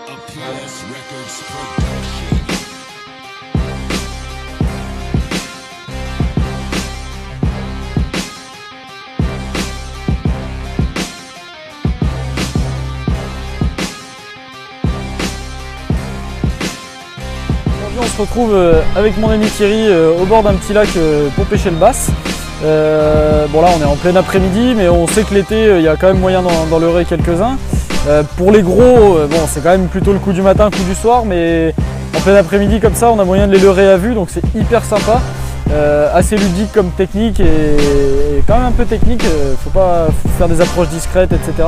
PS Records Production. Aujourd'hui on se retrouve avec mon ami Thierry au bord d'un petit lac pour pêcher le bass. Bon là on est en plein après-midi, mais on sait que l'été il y a quand même moyen d'en leurrer quelques-uns. Pour les gros, bon c'est quand même plutôt le coup du matin, coup du soir, mais en plein après-midi comme ça on a moyen de les leurrer à vue, donc c'est hyper sympa. Assez ludique comme technique et quand même un peu technique, faut pas faire des approches discrètes, etc.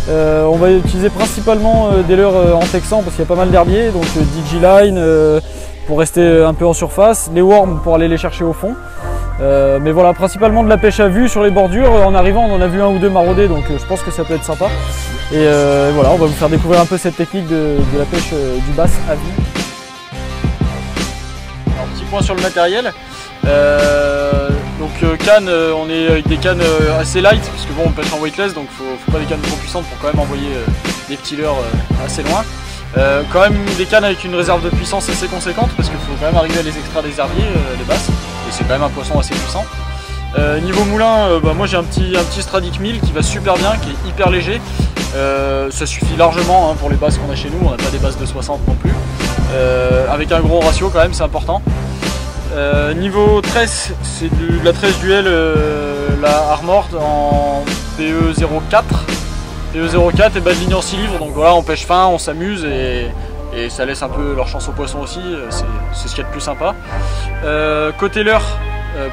On va utiliser principalement des leurres en texan parce qu'il y a pas mal d'herbiers, donc DigiLine pour rester un peu en surface, les worms pour aller les chercher au fond. Mais voilà, principalement de la pêche à vue sur les bordures. En arrivant on en a vu un ou deux marauder, donc je pense que ça peut être sympa. Et voilà, on va vous faire découvrir un peu cette technique de la pêche du bass à vue. Alors, petit point sur le matériel. Donc cannes, on est avec des cannes assez light parce que bon on pêche en weightless, donc faut pas des cannes trop puissantes pour quand même envoyer des petits leurres assez loin. Quand même des cannes avec une réserve de puissance assez conséquente parce qu'il faut quand même arriver à les extraire des herbiers, les basses, et c'est quand même un poisson assez puissant. Niveau moulin, moi j'ai un petit Stradic 1000 qui va super bien, qui est hyper léger. Ça suffit largement hein, pour les basses qu'on a chez nous, on n'a pas des basses de 60 non plus. Avec un gros ratio quand même, c'est important. Niveau tresse, c'est de la tresse duel, la Armored en PE04. PE04 et bas de ligne en 6 livres, donc voilà, on pêche fin, on s'amuse et ça laisse un peu leur chance aux poissons aussi, c'est ce qu'il y a de plus sympa. Côté leurre,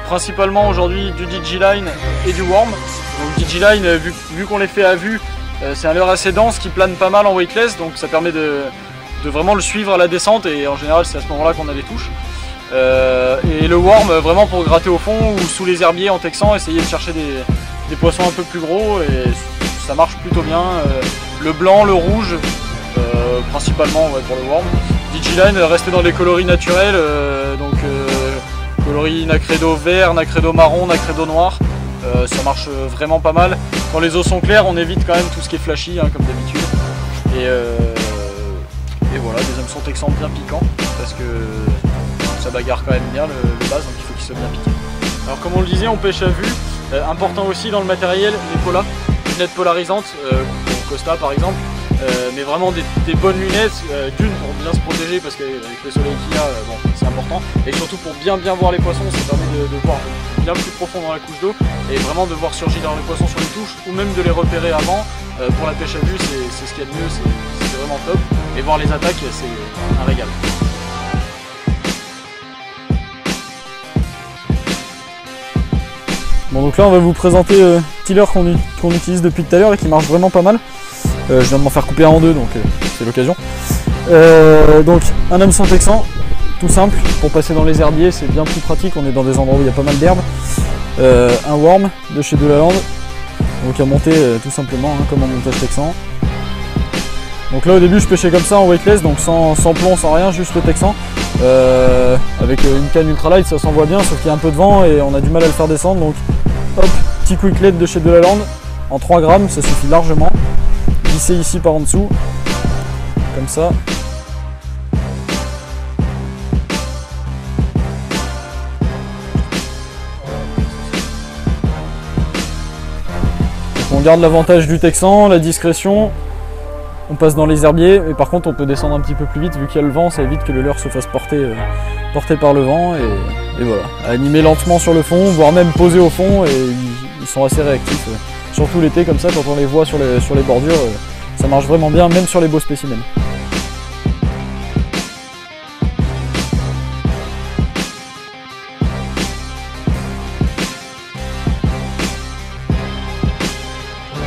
principalement aujourd'hui du DigiLine et du worm. Donc DigiLine, vu qu'on les fait à vue, c'est un leurre assez dense qui plane pas mal en weightless, donc ça permet de vraiment le suivre à la descente et en général c'est à ce moment-là qu'on a les touches. Et le worm vraiment pour gratter au fond ou sous les herbiers en texan, essayer de chercher des poissons un peu plus gros et ça marche plutôt bien. Le blanc, le rouge, principalement ouais, pour le worm. DigiLine, rester dans les coloris naturels, donc coloris nacredo vert, nacredo marron, nacredo noir, ça marche vraiment pas mal. Quand les eaux sont claires, on évite quand même tout ce qui est flashy hein, comme d'habitude. Et voilà, des hameçons texans bien piquants parce que ça bagarre quand même bien le base, donc il faut qu'il soit bien piqué. Alors comme on le disait, on pêche à vue. Important aussi dans le matériel, les polas, lunettes polarisantes, Costa par exemple, mais vraiment des bonnes lunettes, d'une pour bien se protéger parce qu'avec le soleil qu'il y a, bon, c'est important, et surtout pour bien voir les poissons, ça permet de voir bien plus profond dans la couche d'eau et vraiment de voir surgir les poissons sur les touches ou même de les repérer avant. Pour la pêche à vue, c'est ce qu'il y a de mieux, c'est vraiment top, et voir les attaques, c'est un régal. Bon donc là on va vous présenter petit leurre qu'on utilise depuis tout à l'heure et qui marche vraiment pas mal. Je viens de m'en faire couper un en deux donc c'est l'occasion. Donc un hameçon texan, tout simple, pour passer dans les herbiers c'est bien plus pratique, on est dans des endroits où il y a pas mal d'herbes. Un worm de chez Delaland, donc à monter tout simplement hein, comme en montage texan. Donc là au début je pêchais comme ça en weightless, donc sans plomb, sans rien, juste le texan. Avec une canne ultralight ça s'envoie bien, sauf qu'il y a un peu de vent et on a du mal à le faire descendre, donc hop, petit quicklet de chez Delaland en 3 grammes, ça suffit largement. Glisser ici par en dessous, comme ça. Donc on garde l'avantage du texan, la discrétion. On passe dans les herbiers, et par contre on peut descendre un petit peu plus vite vu qu'il y a le vent, ça évite que le leurre se fasse porter par le vent et voilà. Animer lentement sur le fond, voire même poser au fond, et ils sont assez réactifs. Surtout l'été comme ça, quand on les voit sur les bordures, ça marche vraiment bien, même sur les beaux spécimens.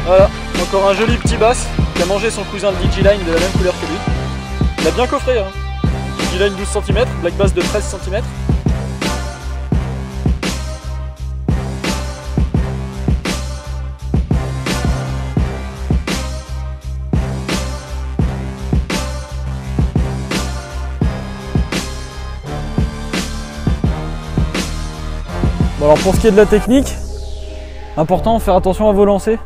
Voilà, encore un joli petit bass qui a mangé son cousin de DigiLine de la même couleur que lui. Il a bien coffré, hein. DigiLine 12 cm, black bass de 13 cm. Bon alors pour ce qui est de la technique, important, faire attention à vos lancers.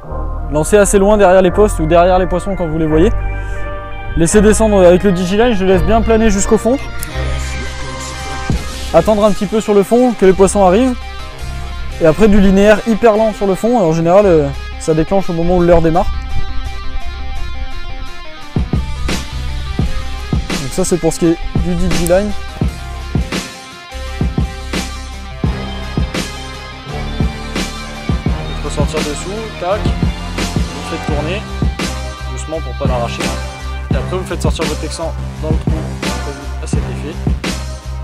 Lancez assez loin derrière les postes ou derrière les poissons quand vous les voyez. laisser descendre avec le Digiline, je le laisse bien planer jusqu'au fond. Attendre un petit peu sur le fond, que les poissons arrivent. Et après du linéaire hyper lent sur le fond, et en général ça déclenche au moment où le leurre démarre. Donc ça c'est pour ce qui est du Digiline. Ressortir dessous, tac, vous faites tourner, doucement pour pas l'arracher. Et après vous faites sortir votre texan dans le trou prévu à cet effet.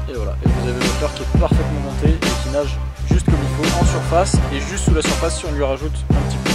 Et voilà, et vous avez votre leurre qui est parfaitement monté et qui nage juste comme il faut en surface et juste sous la surface si on lui rajoute un petit peu.